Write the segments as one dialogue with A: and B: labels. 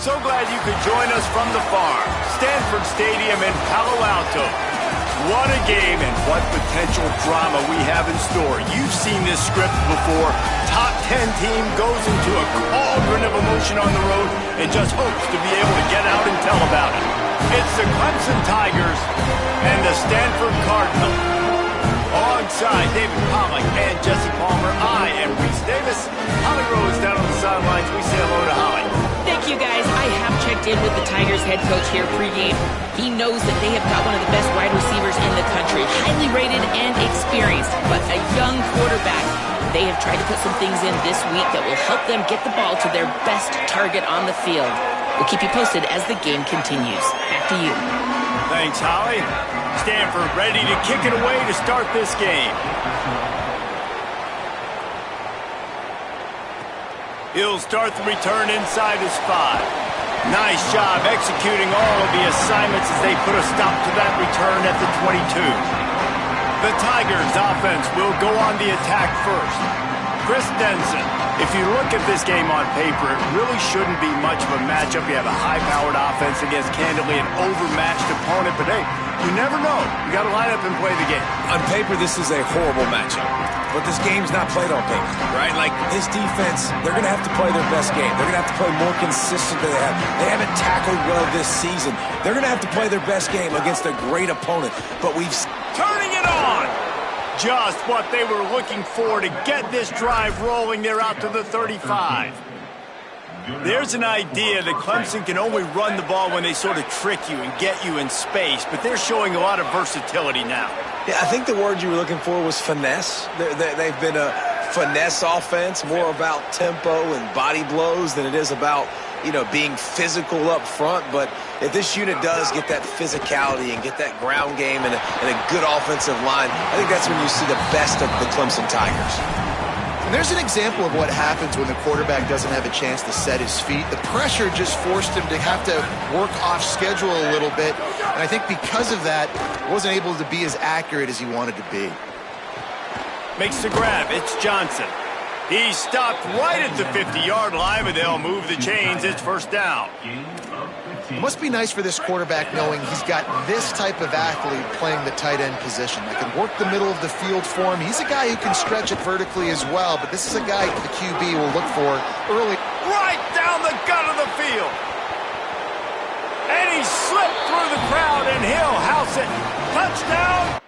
A: So glad you could join us from the farm, Stanford Stadium in Palo Alto. What a game and what potential drama we have in store. You've seen this script before. Top 10 team goes into a cauldron of emotion on the road and just hopes to be able to get out and tell about it. It's the Clemson Tigers and the Stanford Cardinals. Alongside David Pollack and Jesse Palmer, I am Reese Davis. Holly Rose down on the sidelines. We say hello to Holly.
B: Thank you, guys. I have checked in with the Tigers head coach here pregame. He knows that they have got one of the best wide receivers in the country, highly rated and experienced, but a young quarterback. They have tried to put some things in this week that will help them get the ball to their best target on the field. We'll keep you posted as the game continues. Back to you.
A: Thanks, Holly. Stanford ready to kick it away to start this game. He'll start the return inside his 5. Nice job executing all of the assignments as they put a stop to that return at the 22. The Tigers offense will go on the attack first. Chris Denson. If you look at this game on paper, it really shouldn't be much of a matchup. You have a high-powered offense against, candidly, an overmatched opponent. But, hey, you never know. You got to line up and play the game.
C: On paper, this is a horrible matchup. But this game's not played on paper, right? Like, his defense, they're going to have to play their best game. They're going to have to play more consistent than they have. They haven't tackled well this season. They're going to have to play their best game against a great opponent. But we've...
A: Turning it on! Just what they were looking for to get this drive rolling. They're out to the 35. There's an idea that Clemson can only run the ball when they sort of trick you and get you in space, but they're showing a lot of versatility now.
C: Yeah, I think the word you were looking for was finesse. They've been a finesse offense, more about tempo and body blows than it is about, being physical up front. But if this unit does get that physicality and get that ground game and a good offensive line, I think that's when you see the best of the Clemson Tigers.
D: And there's an example of what happens when the quarterback doesn't have a chance to set his feet. The pressure just forced him to have to work off schedule a little bit. And I think because of that, wasn't able to be as accurate as he wanted to be.
A: Makes the grab. It's Johnson. He stopped right at the 50-yard line, but they'll move the chains. It's first down.
D: It must be nice for this quarterback knowing he's got this type of athlete playing the tight end position. That can work the middle of the field for him. He's a guy who can stretch it vertically as well, but this is a guy the QB will look for early.
A: Right down the gut of the field. And he slipped through the crowd, and he'll house it. Touchdown.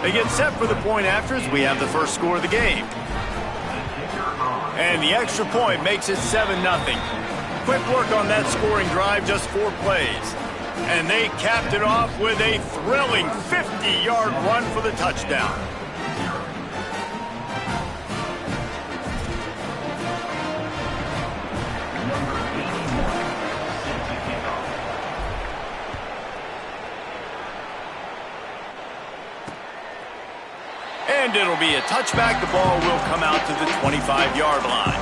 A: They get set for the point after as we have the first score of the game. And the extra point makes it 7-0. Quick work on that scoring drive, just 4 plays. And they capped it off with a thrilling 50-yard run for the touchdown. And it'll be a touchback. The ball will come out to the 25-yard line.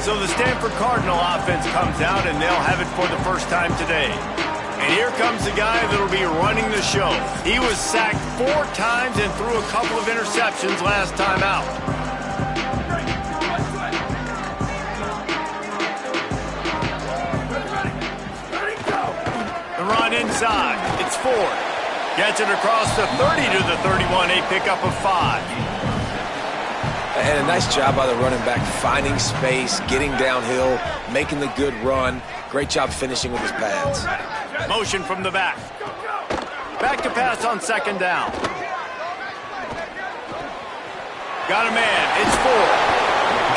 A: So the Stanford Cardinal offense comes out, and they'll have it for the first time today. And here comes the guy that'll be running the show. He was sacked 4 times and threw a couple of interceptions last time out. The run inside. It's Ford. Gets it across the 30 to the 31, a pickup of 5.
C: And a nice job by the running back, finding space, getting downhill, making the good run. Great job finishing with his pads.
A: Motion from the back. Back to pass on second down. Got a man. It's Ford.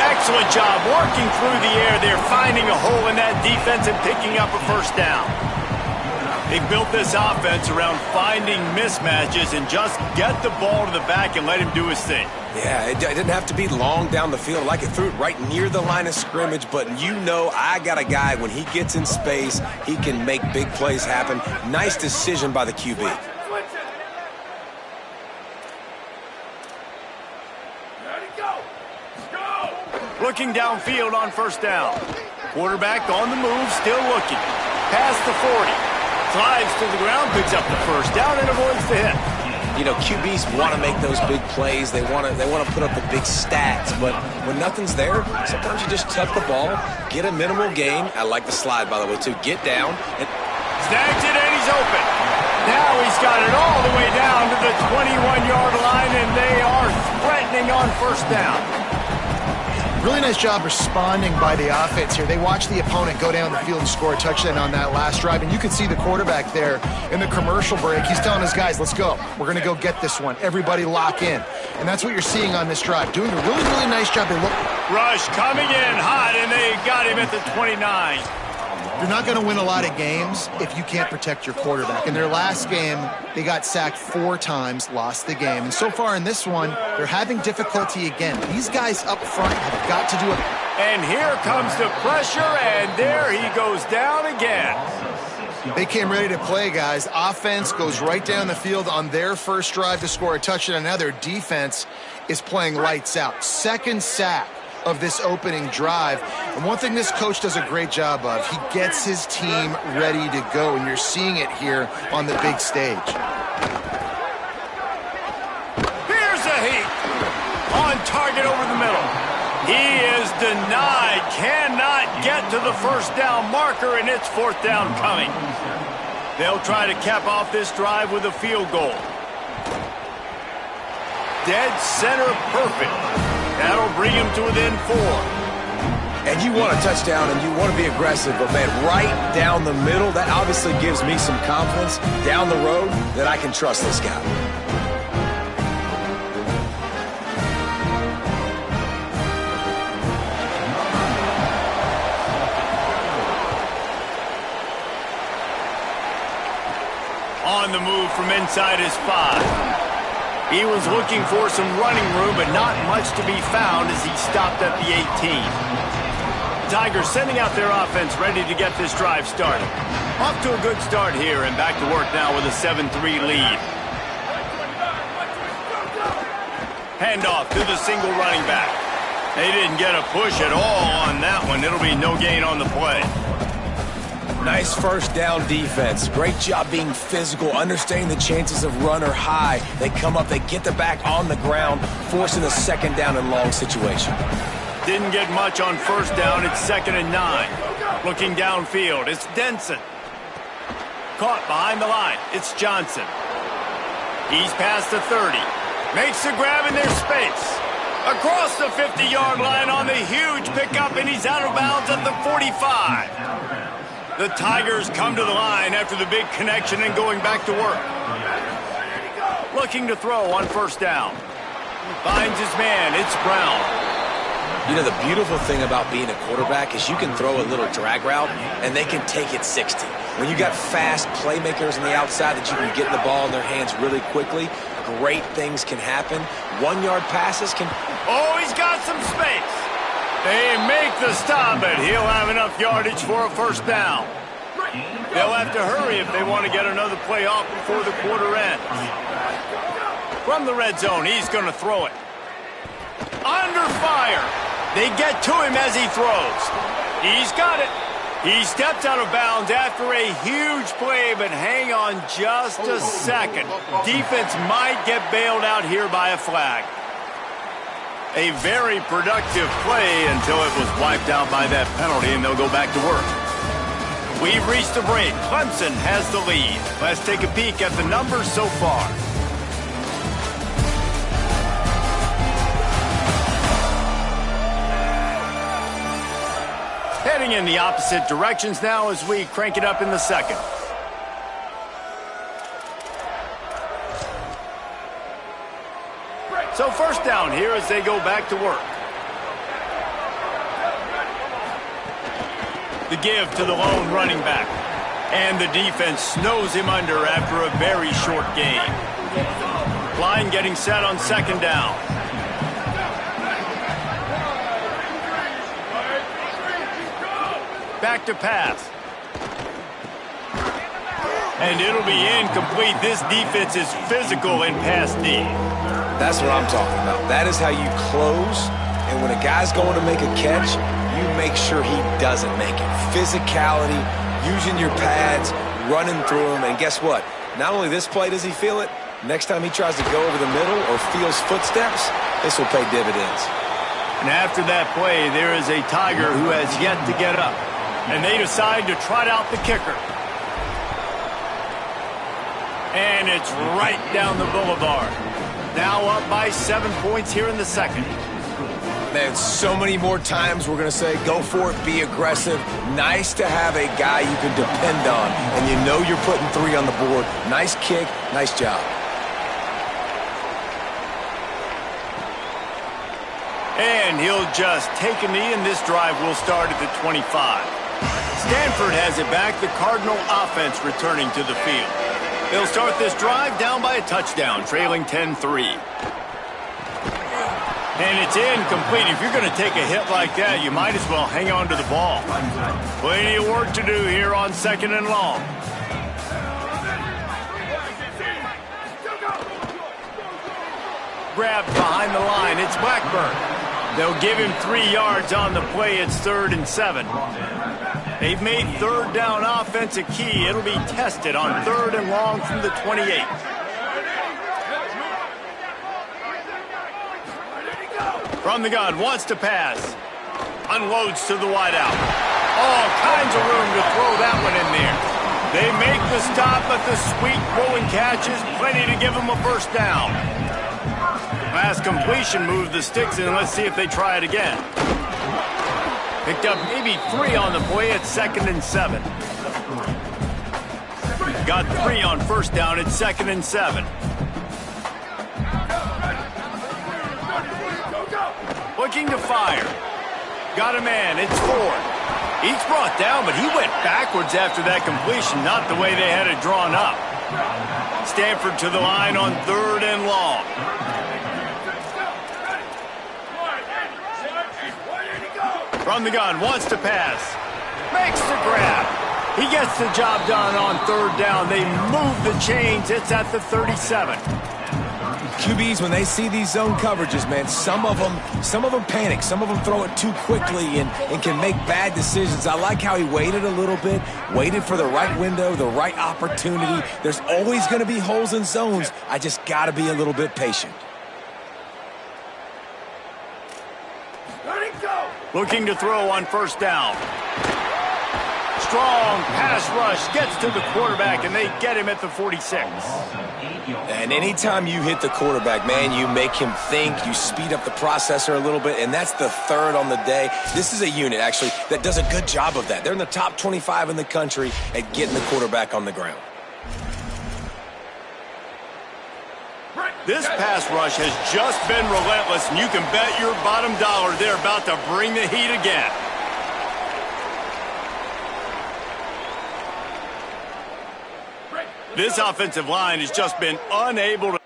A: Excellent job working through the air there, finding a hole in that defense and picking up a first down. They built this offense around finding mismatches and just get the ball to the back and let him do his thing.
C: Yeah, it didn't have to be long down the field. Like it threw it right near the line of scrimmage, but I got a guy, when he gets in space, he can make big plays happen. Nice decision by the QB.
A: Looking downfield on first down. Quarterback on the move, still looking. Past the 40. Slides to the ground, picks up the first down, and avoids the hit.
C: You know, QBs want to make those big plays. They want to put up the big stats. But when nothing's there, sometimes you just tuck the ball, get a minimal gain. I like the slide, by the way, too. Get down. And
A: snags it, and he's open. Now he's got it all the way down to the 21-yard line, and they are threatening on first down.
D: Really nice job responding by the offense here. They watched the opponent go down the field and score a touchdown on that last drive, and you can see the quarterback there in the commercial break. He's telling his guys, let's go. We're going to go get this one. Everybody lock in. And that's what you're seeing on this drive. Doing a really, really nice job.
A: Rush coming in hot, and they got him at the 29.
D: You're not going to win a lot of games if you can't protect your quarterback. In their last game, they got sacked 4 times, lost the game. And so far in this one, they're having difficulty again. These guys up front have got to do it.
A: And here comes the pressure, and there he goes down again.
D: They came ready to play, guys. Offense goes right down the field on their first drive to score a touchdown. Now their defense is playing lights out. Second sack of this opening drive. And one thing this coach does a great job of, he gets his team ready to go, and you're seeing it here on the big stage.
A: Here's a heat. On target over the middle. He is denied. Cannot get to the first down marker, and it's fourth down coming. They'll try to cap off this drive with a field goal. Dead center perfect. That'll bring him to within 4.
C: And you want a touchdown and you want to be aggressive, but man, right down the middle, that obviously gives me some confidence down the road that I can trust this guy.
A: On the move from inside his 5. He was looking for some running room, but not much to be found as he stopped at the 18. Tigers sending out their offense ready to get this drive started. Off to a good start here, and back to work now with a 7-3 lead. Handoff to the single running back. They didn't get a push at all on that one. It'll be no gain on the play.
C: Nice first down defense. Great job being physical, understanding the chances of run are high. They come up, they get the back on the ground, forcing a second down and long situation.
A: Didn't get much on first down. It's 2nd and 9. Looking downfield, it's Denson. Caught behind the line, it's Johnson. He's past the 30. Makes the grab in their space. Across the 50-yard line on the huge pickup, and he's out of bounds at the 45. The Tigers come to the line after the big connection and going back to work. Looking to throw on first down. Finds his man. It's Brown.
C: You know, the beautiful thing about being a quarterback is you can throw a little drag route, and they can take it 60. When you got fast playmakers on the outside that you can get the ball in their hands really quickly, great things can happen. 1-yard passes can...
A: Oh, he's got some space. They make the stop, but he'll have enough yardage for a first down. They'll have to hurry if they want to get another play off before the quarter ends. From the red zone, he's going to throw it. Under fire. They get to him as he throws. He's got it. He steps out of bounds after a huge play, but hang on just a second. Defense might get bailed out here by a flag. A very productive play until it was wiped out by that penalty, and they'll go back to work. We've reached the break. Clemson has the lead. Let's take a peek at the numbers so far. Heading in the opposite directions now as we crank it up in the second. So first down here as they go back to work. The give to the lone running back. And the defense snows him under after a very short game. Line getting set on second down. Back to pass. And it'll be incomplete. This defense is physical in pass D.
C: That's what I'm talking about. That is how you close. And And when a guy's going to make a catch, you make sure he doesn't make it. Physicality, using your pads, running through them. And guess what? Not only this play does he feel it, next time he tries to go over the middle or feels footsteps, this will pay dividends.
A: And after that play, there is a Tiger who has yet to get up. And they decide to trot out the kicker. And it's right down the boulevard. Now up by 7 points here in the second.
C: Man, so many more times we're going to say, go for it, be aggressive. Nice to have a guy you can depend on, and you know you're putting 3 on the board. Nice kick, nice job.
A: And he'll just take a knee, and this drive will start at the 25. Stanford has it back, the Cardinal offense returning to the field. They'll start this drive down by a touchdown, trailing 10-3. And it's incomplete. If you're going to take a hit like that, you might as well hang on to the ball. Plenty of work to do here on 2nd and long. Grabbed behind the line. It's Blackburn. They'll give him 3 yards on the play. It's 3rd and 7. They've made 3rd down offense a key. It'll be tested on 3rd and long from the 28. From the gun, wants to pass. Unloads to the wideout. All kinds of room to throw that one in there. They make the stop, but the sweet throw and catch is plenty to give them a first down. Last completion moved the sticks in. Let's see if they try it again. Picked up maybe 3 on the play at 2nd and 7. Got 3 on first down at 2nd and 7. Looking to fire. Got a man. It's Ford. He's brought down, but he went backwards after that completion, not the way they had it drawn up. Stanford to the line on 3rd and long. From the gun, wants to pass. Makes the grab. He gets the job done on 3rd down. They move the chains. It's at the 37.
C: QBs, when they see these zone coverages, man, some of them panic. Some of them throw it too quickly and can make bad decisions. I like how he waited a little bit, waited for the right window, the right opportunity. There's always going to be holes in zones. I just got to be a little bit patient.
A: Looking to throw on 1st down. Strong pass rush gets to the quarterback, and they get him at the 46.
C: And anytime you hit the quarterback, man, you make him think, you speed up the processor a little bit, and that's the 3rd on the day. This is a unit, actually, that does a good job of that. They're in the top 25 in the country at getting the quarterback on the ground.
A: This pass rush has just been relentless, and you can bet your bottom dollar they're about to bring the heat again. This offensive line has just been unable to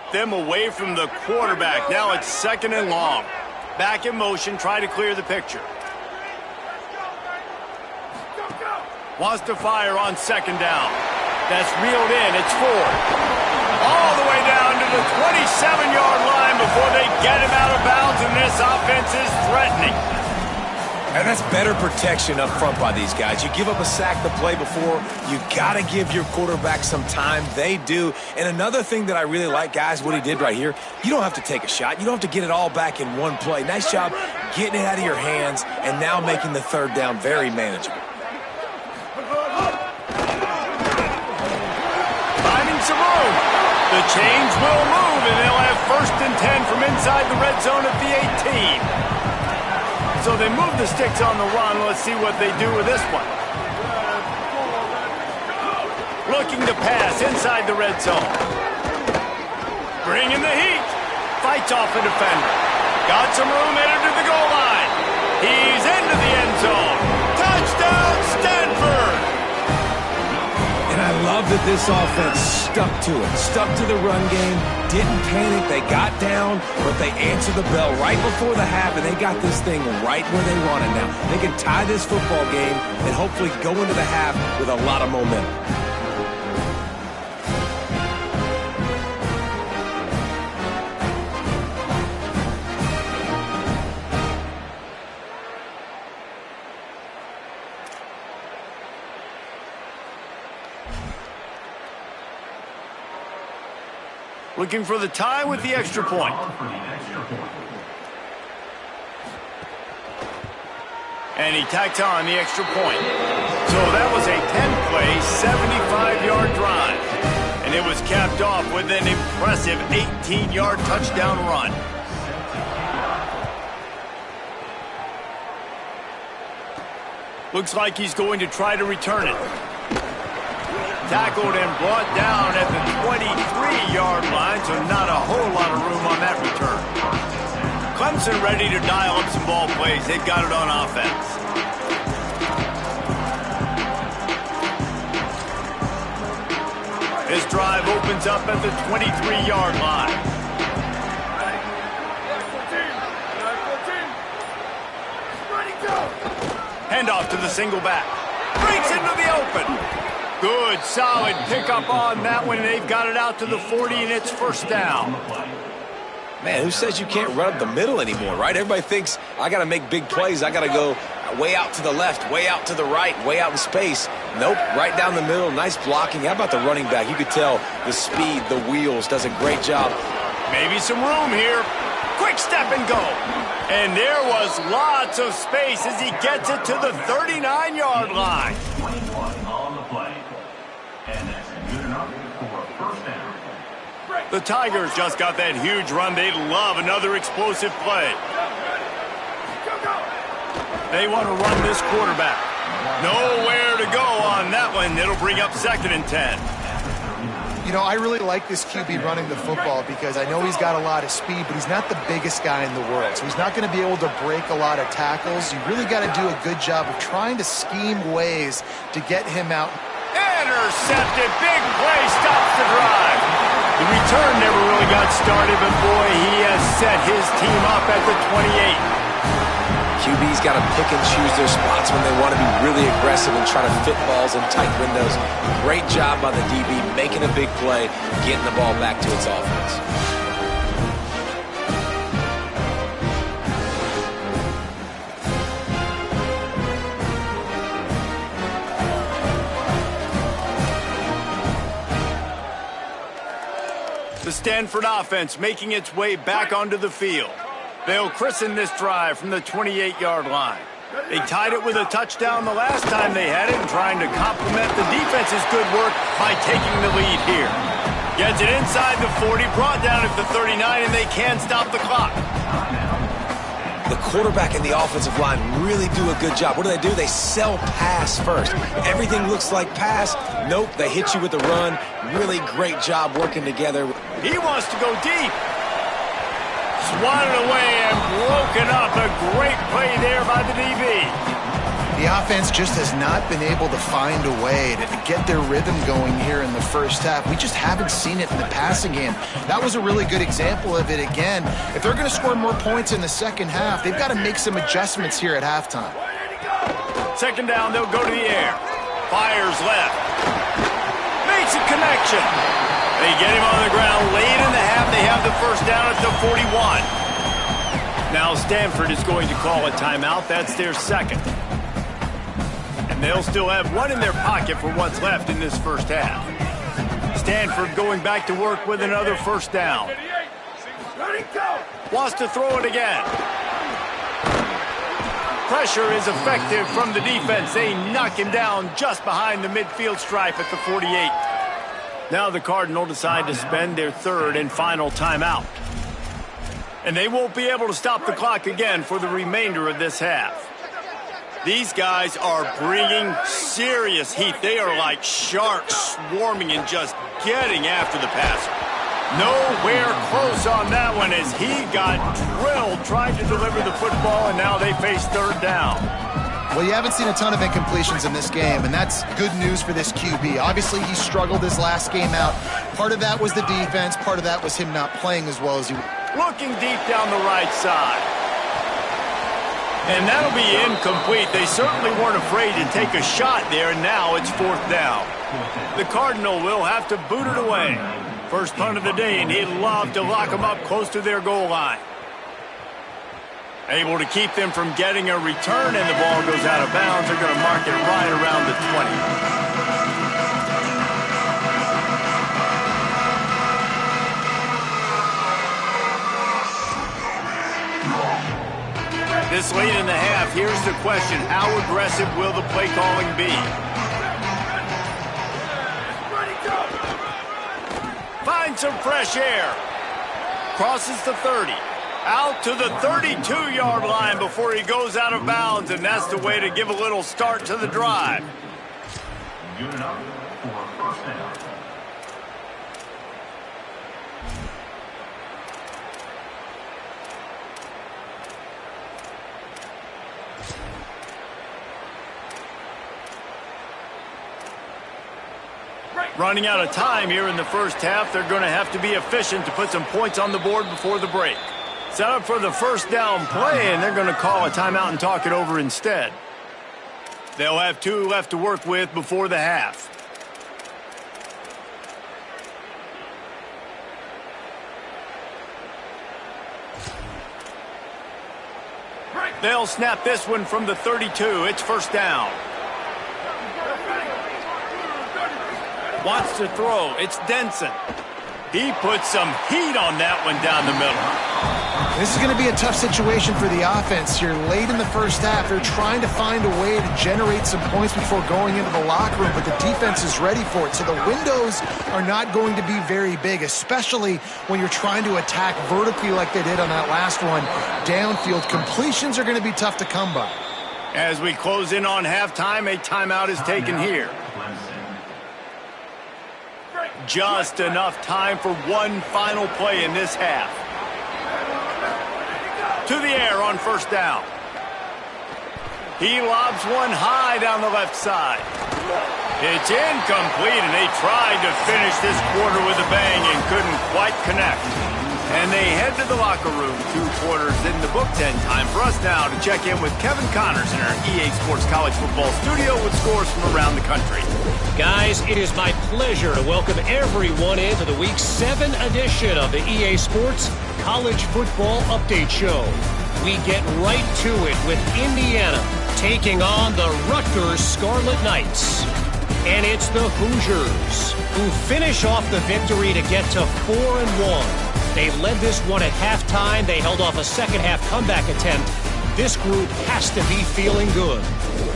A: kept them away from the quarterback. Now it's 2nd and long. Back in motion, try to clear the picture. Wants to fire on 2nd down. That's reeled in. It's Ford. All the way down to the 27-yard line before they get him out of bounds, and this offense is threatening.
C: And that's better protection up front by these guys. You give up a sack the play before, you got to give your quarterback some time. They do. And another thing that I really like, guys, what he did right here, you don't have to take a shot. You don't have to get it all back in one play. Nice job getting it out of your hands and now making the 3rd down very manageable.
A: Finding some room. The chains will move, and they'll have 1st and 10 from inside the red zone at the 18. So they move the sticks on the run. Let's see what they do with this one. Looking to pass inside the red zone. Bringing the heat. Fights off a defender. Got some room headed to the goal line. He's into the end zone. Touchdown, Stanford!
C: And I love that this offense stuck to it. Stuck to the run game. Didn't panic. They got down, but they answered the bell right before the half, and they got this thing right where they want it now. They can tie this football game and hopefully go into the half with a lot of momentum.
A: Looking for the tie with the extra point. And he tacked on the extra point. So that was a 10-play, 75-yard drive. And it was capped off with an impressive 18-yard touchdown run. Looks like he's going to try to return it. Tackled and brought down at the 23-yard line, so not a whole lot of room on that return. Clemson ready to dial up some ball plays. They've got it on offense. This drive opens up at the 23-yard line. Handoff to the single back. Breaks into the open. Good, solid pickup on that one. They've got it out to the 40, and it's 1st down.
C: Man, who says you can't run up the middle anymore, right? Everybody thinks, I got to make big plays. I got to go way out to the left, way out to the right, way out in space. Nope, right down the middle. Nice blocking. How about the running back? You could tell the speed, the wheels, does a great job.
A: Maybe some room here. Quick step and go. And there was lots of space as he gets it to the 39-yard line.
E: 21 on the play. And that's good enough for a 1st down.
A: The Tigers just got that huge run. They love another explosive play. They want to run this quarterback. Nowhere to go on that one. It'll bring up 2nd and 10.
D: You know, I really like this QB running the football because I know he's got a lot of speed, but he's not the biggest guy in the world. So he's not going to be able to break a lot of tackles. You really got to do a good job of trying to scheme ways to get him out.
A: Intercepted. Big play. Stops the drive. The return never really got started, but boy, he has set his team up at the 28.
C: QB's got to pick and choose their spots when they want to be really aggressive and try to fit balls in tight windows. Great job by the DB making a big play, getting the ball back to its offense.
A: The Stanford offense making its way back onto the field. They'll christen this drive from the 28-yard line. They tied it with a touchdown the last time they had it and trying to complement the defense's good work by taking the lead here. Gets it inside the 40, brought down at the 39, and they can't stop the clock.
C: The quarterback and the offensive line really do a good job. What do? They sell pass first. Everything looks like pass. Nope, they hit you with the run. Really great job working together.
A: He wants to go deep. Swatted away and broken up. A great play there by the DB.
D: The offense just has not been able to find a way to get their rhythm going here in the first half. We just haven't seen it in the passing game. That was a really good example of it again. If they're going to score more points in the second half, they've got to make some adjustments here at halftime.
A: Second down, they'll go to the air. Fires left. Makes a connection. They get him on the ground late in the half. They have the first down at the 41. Now Stanford is going to call a timeout. That's their second. And they'll still have one in their pocket for what's left in this first half. Stanford going back to work with another first down. Wants to throw it again. Pressure is effective from the defense. They knock him down just behind the midfield stripe at the 48. Now the Cardinals decide to spend their third and final timeout. And they won't be able to stop the clock again for the remainder of this half. These guys are bringing serious heat. They are like sharks swarming and just getting after the passer. Nowhere close on that one as he got drilled trying to deliver the football, and now they face third down.
D: Well, you haven't seen a ton of incompletions in this game, and that's good news for this QB. Obviously, he struggled his last game out. Part of that was the defense. Part of that was him not playing as well as he...
A: Looking deep down the right side. And that'll be incomplete. They certainly weren't afraid to take a shot there, and now it's fourth down. The Cardinal will have to boot it away. First punt of the day, and he'd love to lock them up close to their goal line. Able to keep them from getting a return, and the ball goes out of bounds. They're going to mark it right around the 20. This late in the half, here's the question. How aggressive will the play calling be? Finds some fresh air. Crosses the 30. Out to the 32-yard line before he goes out of bounds, and that's the way to give a little start to the drive.
E: Unit up for first down.
A: Running out of time here in the first half. They're going to have to be efficient to put some points on the board before the break. Set up for the first down play, and they're going to call a timeout and talk it over instead. They'll have 2 left to work with before the half. They'll snap this one from the 32. It's first down. Wants to throw. It's Denson. He puts some heat on that one down the middle.
D: This is going to be a tough situation for the offense here. Late in the first half, they're trying to find a way to generate some points before going into the locker room, but the defense is ready for it. So the windows are not going to be very big, especially when you're trying to attack vertically like they did on that last one. Downfield completions are going to be tough to come by.
A: As we close in on halftime, a timeout is taken here. Just enough time for one final play in this half. To the air on first down. He lobs one high down the left side. It's incomplete, and they tried to finish this quarter with a bang and couldn't quite connect. And they head to the locker room. 2 quarters in the books, and time for us now to check in with Kevin Connors in our EA Sports College Football studio with scores from around the country.
F: Guys, it is my pleasure to welcome everyone into the Week 7 edition of the EA Sports College Football Update Show. We get right to it with Indiana taking on the Rutgers Scarlet Knights. And it's the Hoosiers who finish off the victory to get to 4-1. They led this one at halftime. They held off a second-half comeback attempt. This group has to be feeling good.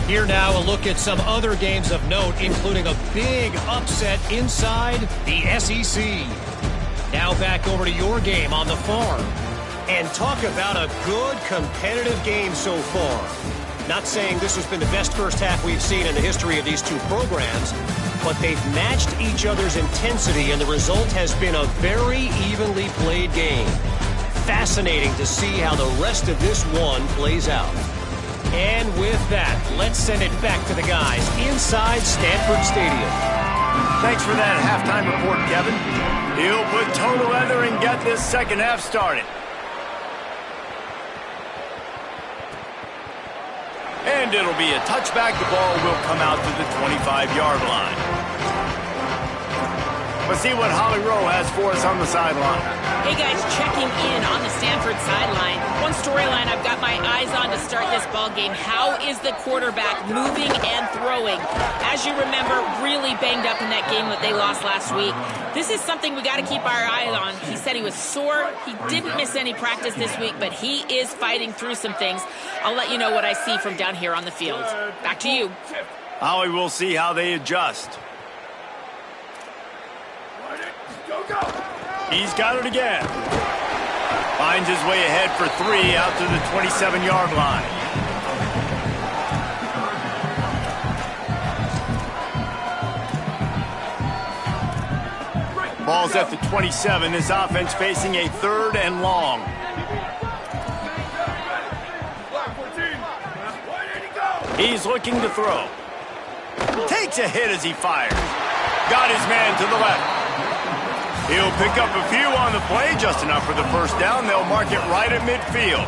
F: Here now, a look at some other games of note, including a big upset inside the SEC. Now back over to your game on the farm. And talk about a good competitive game so far. Not saying this has been the best first half we've seen in the history of these two programs, but they've matched each other's intensity, and the result has been a very evenly played game. Fascinating to see how the rest of this one plays out. And with that, let's send it back to the guys inside Stanford Stadium.
A: Thanks for that halftime report, Kevin. He'll put total leather and get this second half started. And it'll be a touchback. The ball will come out to the 25-yard line. Let's see what Holly Rowe has for us on the sideline.
B: Hey guys, checking in on the Stanford sideline. One storyline I've got my eyes on to start this ball game. How is the quarterback moving and throwing? As you remember, really banged up in that game that they lost last week. This is something we got to keep our eye on. He said he was sore. He didn't miss any practice this week, but he is fighting through some things. I'll let you know what I see from down here on the field. Back to you.
A: Holly, we'll see how they adjust. He's got it again. Finds his way ahead for 3 out to the 27-yard line. Ball's at the 27. This offense facing a 3rd and long. He's looking to throw. Takes a hit as he fires. Got his man to the left. He'll pick up a few on the play, just enough for the first down. They'll mark it right at midfield.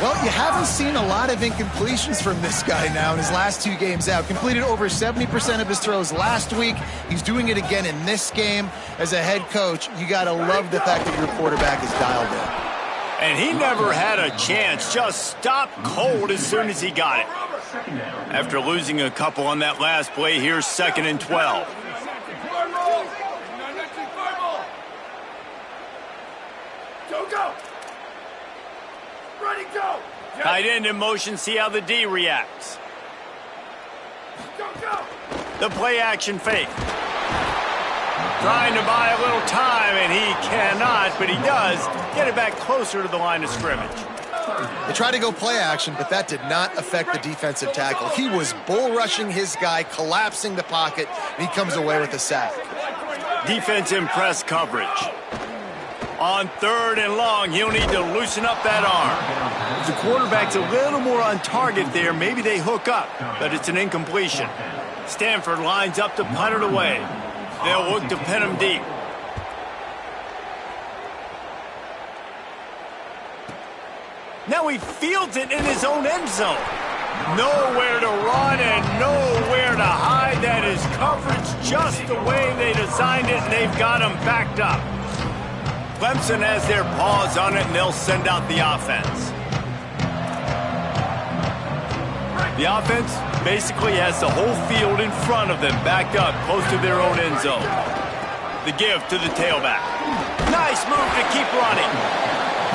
D: Well, you haven't seen a lot of incompletions from this guy now in his last 2 games out. Completed over 70% of his throws last week. He's doing it again in this game. As a head coach, you got to love the fact that your quarterback is dialed in.
A: And he never had a chance. Just stopped cold as soon as he got it. After losing a couple on that last play, here's 2nd and 12. Tight end in motion, see how the D reacts. The play action fake. Trying to buy a little time, and he cannot, but he does get it back closer to the line of scrimmage.
D: They tried to go play action, but that did not affect the defensive tackle. He was bull rushing his guy, collapsing the pocket, and he comes away with a sack.
A: Defense in press coverage. On 3rd and long, he'll need to loosen up that arm. If the quarterback's a little more on target there, maybe they hook up, but it's an incompletion. Stanford lines up to punt it away. They'll look to pin him deep. Now he fields it in his own end zone. Nowhere to run and nowhere to hide. That is coverage just the way they designed it, and they've got him backed up. Clemson has their paws on it, and they'll send out the offense. The offense basically has the whole field in front of them, backed up close to their own end zone. The give to the tailback. Nice move to keep running.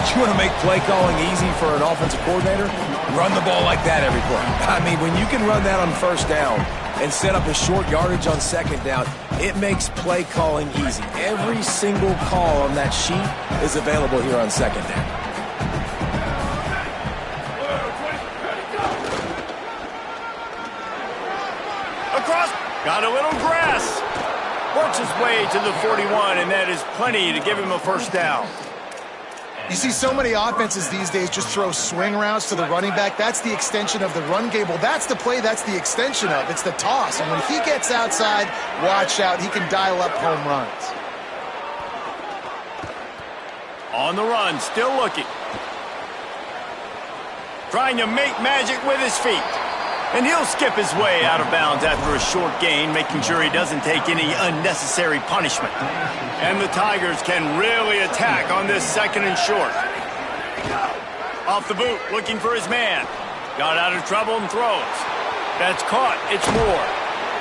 C: You want to make play calling easy for an offensive coordinator? Run the ball like that every play. I mean, when you can run that on 1st down and set up a short yardage on 2nd down, it makes play calling easy. Every single call on that sheet is available here on 2nd down.
A: Across, got a little grass. Works his way to the 41, and that is plenty to give him a 1st down.
D: You see so many offenses these days just throw swing routes to the running back. That's the extension of the run game. Well, that's the play that's the extension of. It's the toss. And when he gets outside, watch out. He can dial up home runs.
A: On the run, still looking. Trying to make magic with his feet. And he'll skip his way out of bounds after a short gain, making sure he doesn't take any unnecessary punishment. And the Tigers can really attack on this 2nd and short. Off the boot, looking for his man. Got out of trouble and throws. That's caught. It's Moore.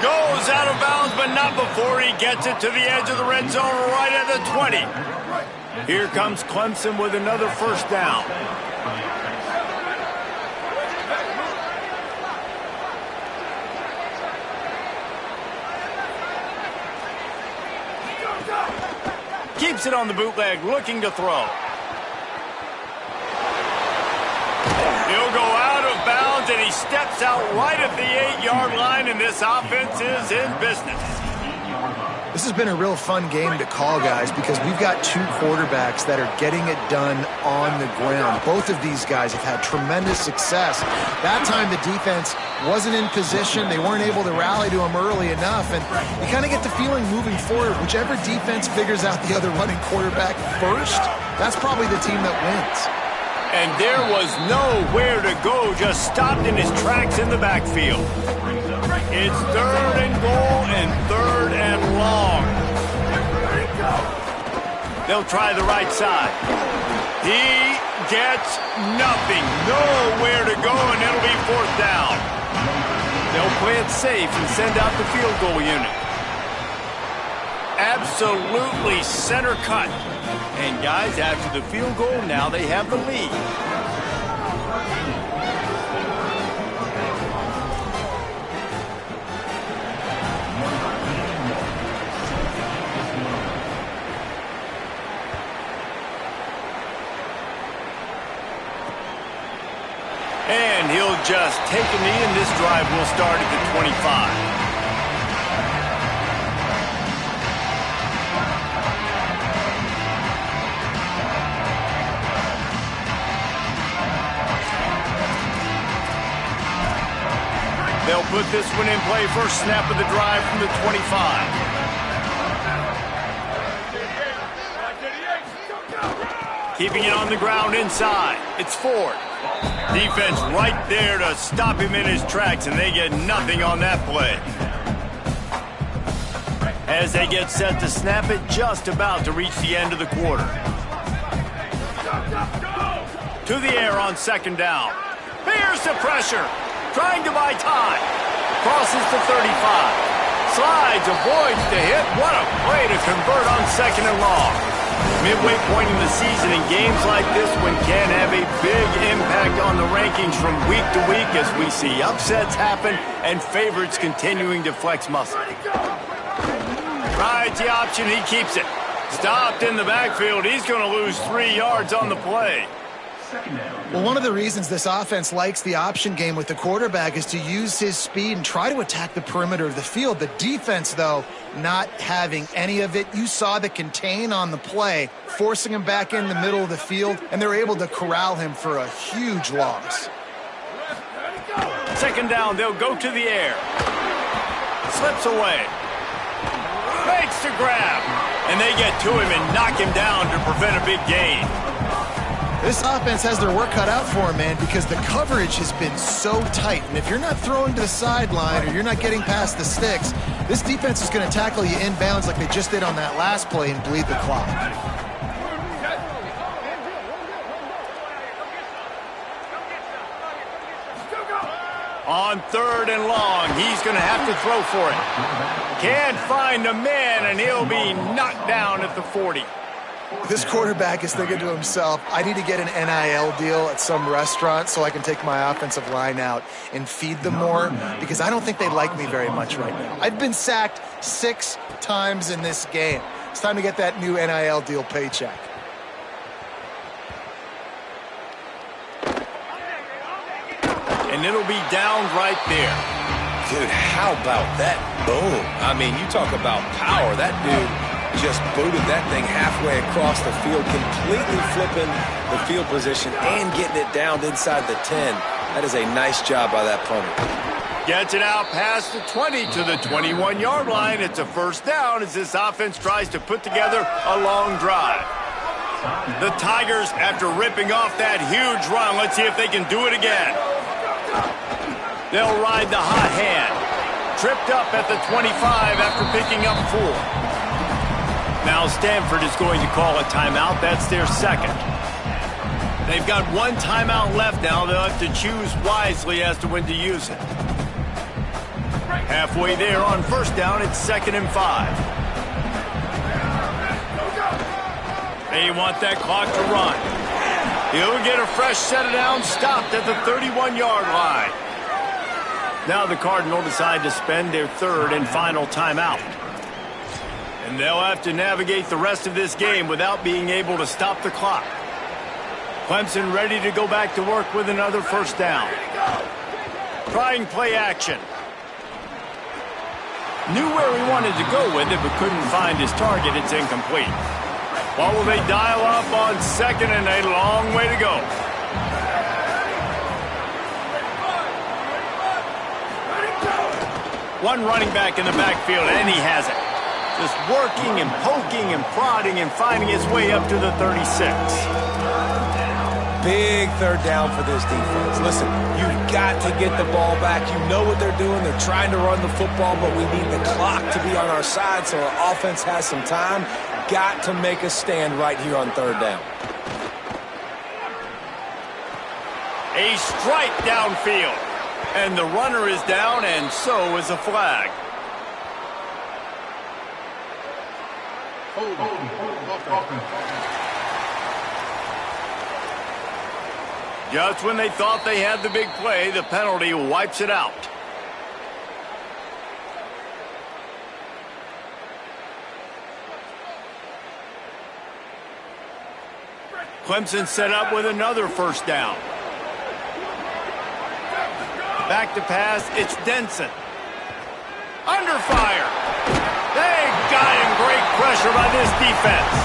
A: Goes out of bounds, but not before he gets it to the edge of the red zone right at the 20. Here comes Clemson with another 1st down. Keeps it on the bootleg, looking to throw. He'll go out of bounds, and he steps out right at the 8-yard line, and this offense is in business.
D: This has been a real fun game to call, guys, because we've got two quarterbacks that are getting it done on the ground. Both of these guys have had tremendous success. That time the defense wasn't in position. They weren't able to rally to him early enough, and you kind of get the feeling moving forward, whichever defense figures out the other running quarterback first, that's probably the team that wins.
A: And there was nowhere to go, just stopped in his tracks in the backfield. It's 3rd and goal and 3rd and long. They'll try the right side. He gets nothing. Nowhere to go, and it'll be 4th down. They'll play it safe and send out the field goal unit. Absolutely center cut. And guys, after the field goal, now they have the lead. And he'll just take a knee, and this drive will start at the 25. They'll put this one in play. First snap of the drive from the 25. Keeping it on the ground inside. It's Ford. Defense right there to stop him in his tracks, and they get nothing on that play. As they get set to snap it, just about to reach the end of the quarter. To the air on 2nd down. Here's the pressure. Trying to buy time. Crosses to 35. Slides, avoids the hit. What a play to convert on 2nd and long. Midway point in the season, in games like this one can have a big impact on the rankings from week to week as we see upsets happen and favorites continuing to flex muscle. Rides the option, he keeps it. Stopped in the backfield. He's going to lose 3 yards on the play.
D: Well, one of the reasons this offense likes the option game with the quarterback is to use his speed and try to attack the perimeter of the field. The defense, though, not having any of it. You saw the contain on the play, forcing him back in the middle of the field, and they're able to corral him for a huge loss.
A: 2nd down, they'll go to the air. Slips away. Makes the grab. And they get to him and knock him down to prevent a big gain.
D: This offense has their work cut out for him, man, because the coverage has been so tight. And if you're not throwing to the sideline or you're not getting past the sticks, this defense is going to tackle you inbounds like they just did on that last play and bleed the clock.
A: On 3rd and long, he's going to have to throw for it. Can't find a man, and he'll be knocked down at the 40.
D: This quarterback is thinking to himself, I need to get an NIL deal at some restaurant so I can take my offensive line out and feed them more, because I don't think they like me very much right now. I've been sacked 6 times in this game. It's time to get that new NIL deal paycheck.
A: And it'll be down right there.
C: Dude, how about that boom? I mean, you talk about power. That dude just booted that thing halfway across the field, completely flipping the field position and getting it down inside the 10. That is a nice job by that punter.
A: Gets it out past the 20 to the 21-yard line. It's a 1st down as this offense tries to put together a long drive. The Tigers, after ripping off that huge run, let's see if they can do it again. They'll ride the hot hand. Tripped up at the 25 after picking up 4. Now Stanford is going to call a timeout. That's their 2nd. They've got 1 timeout left now. They'll have to choose wisely as to when to use it. Halfway there on 1st down, it's 2nd and 5. They want that clock to run. He'll get a fresh set of downs, stopped at the 31-yard line. Now the Cardinals decide to spend their 3rd and final timeout. And they'll have to navigate the rest of this game without being able to stop the clock. Clemson ready to go back to work with another 1st down. Trying play action. Knew where he wanted to go with it, but couldn't find his target. It's incomplete. What will they dial up on second and a long way to go? One running back in the backfield, and he has it. Just working and poking and prodding and finding his way up to the 36.
C: Big third down for this defense. Listen, you've got to get the ball back. You know what they're doing. They're trying to run the football, but we need the clock to be on our side so our offense has some time. Got to make a stand right here on third down.
A: A strike downfield. And the runner is down, and so is a flag. Just when they thought they had the big play, the penalty wipes it out. Clemson set up with another first down. Back to pass, it's Denson. Under fire. They got him. Great pressure by this defense.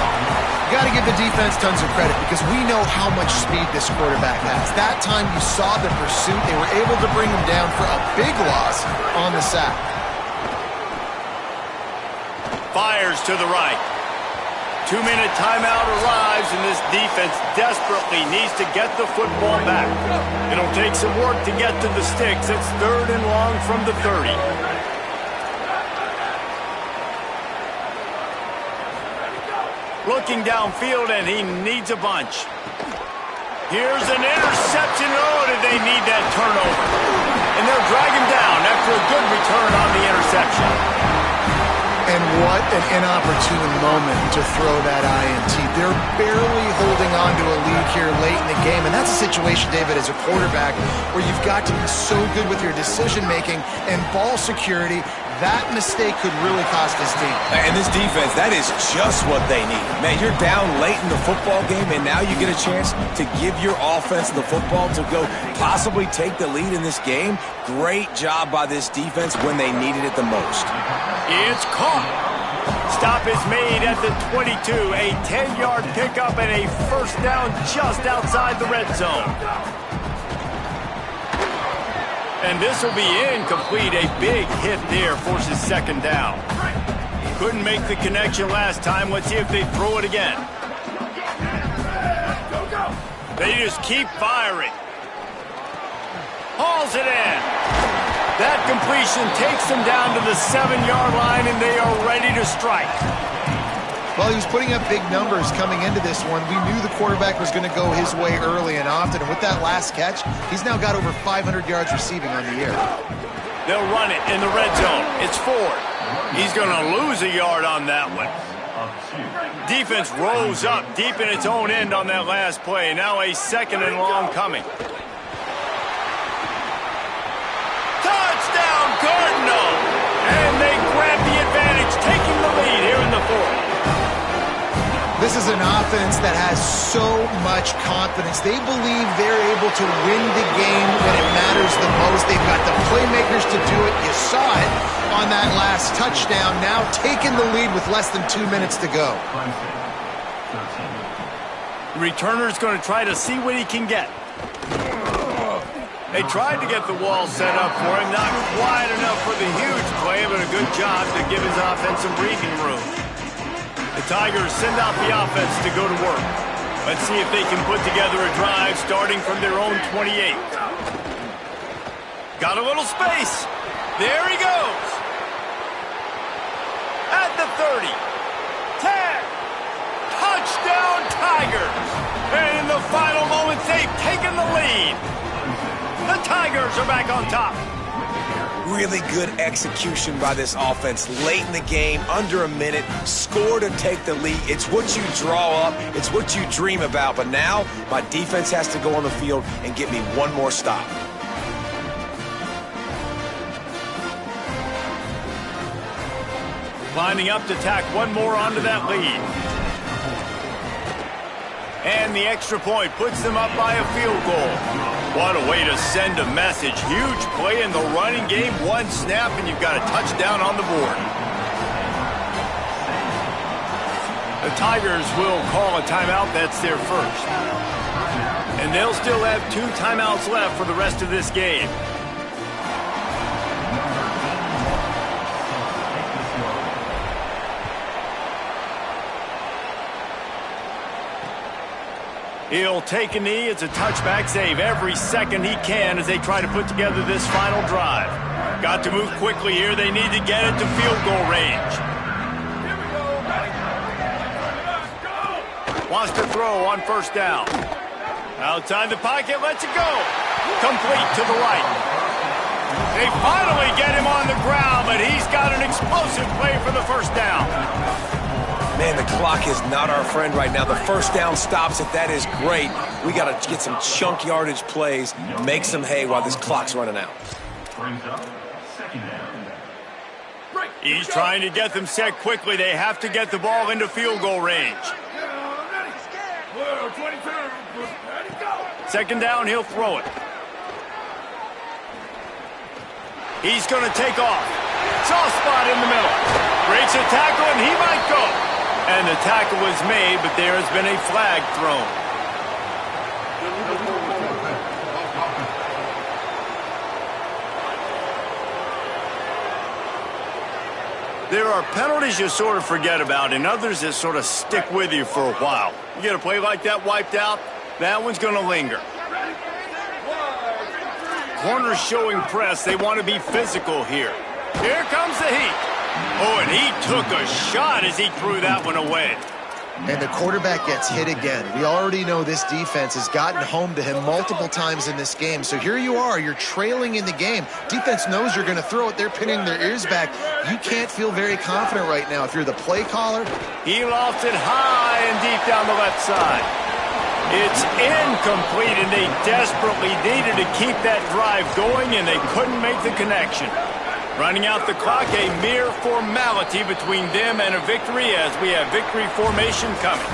D: You got to give the defense tons of credit because we know how much speed this quarterback has. That time you saw the pursuit. They were able to bring him down for a big loss on the sack.
A: Fires to the right. 2-minute timeout arrives, and this defense desperately needs to get the football back. It'll take some work to get to the sticks. It's third and long from the 30. Looking downfield, and he needs a bunch. Here's an interception. Oh, did they need that turnover? And they'll drag him down after a good return on the interception.
D: And what an inopportune moment to throw that INT. They're barely holding on to a lead here late in the game. And that's a situation, David, as a quarterback, where you've got to be so good with your decision-making and ball security. That mistake could really cost this team.
C: And this defense, that is just what they need. Man, you're down late in the football game, and now you get a chance to give your offense the football to go possibly take the lead in this game. Great job by this defense when they needed it the most.
A: It's caught. Stop is made at the 22. A 10-yard pickup and a first down just outside the red zone. And this will be incomplete. A big hit there forces second down. Couldn't make the connection last time. Let's see if they throw it again. They just keep firing. Hauls it in. That completion takes them down to the 7-yard line, and they are ready to strike.
D: Well, he was putting up big numbers coming into this one. We knew the quarterback was going to go his way early and often. And with that last catch, he's now got over 500 yards receiving on the year.
A: They'll run it in the red zone. It's Ford. He's going to lose a yard on that one. Defense rose up deep in its own end on that last play. Now a second and long coming. Touchdown, Cardinal! And they grab the advantage, taking the lead here in the fourth.
D: This is an offense that has so much confidence. They believe they're able to win the game when it matters the most. They've got the playmakers to do it. You saw it on that last touchdown. Now taking the lead with less than 2 minutes to go.
A: The returner's going to try to see what he can get. They tried to get the wall set up for him. Not quite enough for the huge play, but a good job to give his offense some breathing room. The Tigers send out the offense to go to work. Let's see if they can put together a drive starting from their own 28. Got a little space. There he goes. At the 30. 10. Touchdown Tigers. And in the final moments, they've taken the lead. The Tigers are back on top.
C: Really good execution by this offense late in the game, under a minute, score to take the lead. It's what you draw up, it's what you dream about, but now my defense has to go on the field and get me one more stop.
A: Lining up to tack one more onto that lead. And the extra point puts them up by a field goal. What a way to send a message. Huge play in the running game. One snap, and you've got a touchdown on the board. The Tigers will call a timeout. That's their first. And they'll still have 2 timeouts left for the rest of this game. He'll take a knee. It's a touchback save every second he can as they try to put together this final drive. Got to move quickly here. They need to get it to field goal range. Wants to throw on first down. Outside the pocket, lets it go. Complete to the right. They finally get him on the ground, but he's got an explosive play for the first down.
C: Man, the clock is not our friend right now. The first down stops it. That is great. We got to get some chunk yardage plays, make some hay while this clock's running out.
E: Brings up second down.
A: He's trying to get them set quickly. They have to get the ball into field goal range. Second down, he'll throw it. He's going to take off. Soft spot in the middle. Breaks a tackle, and he might go. And the tackle was made, but there has been a flag thrown. There are penalties you sort of forget about and others that sort of stick with you for a while. You get a play like that wiped out, that one's going to linger. Corners showing press. They want to be physical here. Here comes the heat. Oh, and he took a shot as he threw that one away.
D: And the quarterback gets hit again. We already know this defense has gotten home to him multiple times in this game. So here you are, you're trailing in the game. Defense knows you're going to throw it. They're pinning their ears back. You can't feel very confident right now if you're the play caller.
A: He lofts it high and deep down the left side. It's incomplete, and they desperately needed to keep that drive going, and they couldn't make the connection. Running out the clock, a mere formality between them and a victory as we have victory formation coming.